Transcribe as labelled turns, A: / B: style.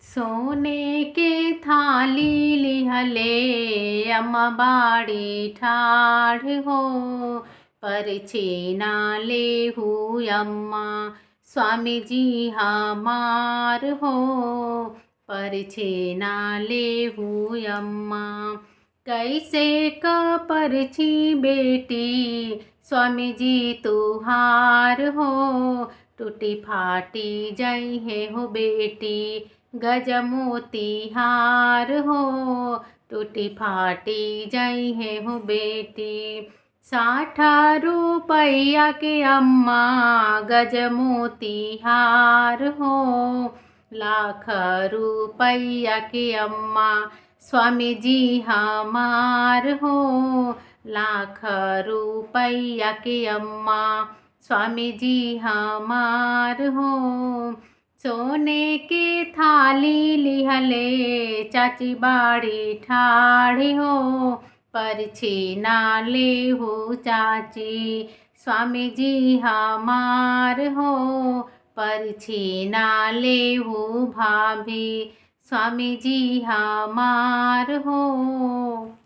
A: सोने के थाली लिहले अम्मबाड़ी ठाढ़ हो। परछीना लेहू अम्मा स्वामी जी हमार हो। परछीना लेहू अम्मा कैसे क परछी बेटी स्वामी जी तुहार हो। टूटी फाटी जई है हो बेटी गजमोती हार हो। टूटी फाटी जई है हो बेटी 60 रुपया के अम्मा गजमोती हार हो। लाख रुपया के अम्मा स्वामी जी हमार हो। लाख रुपया के अम्मा स्वामी जी हमार हो। सोने के थाली लिहले चाची बाड़ी ठाढ़ी हो। परछीना लेहू चाची स्वामी जी हमार हो। परछीना लेहू भाभी स्वामी जी हमार हो।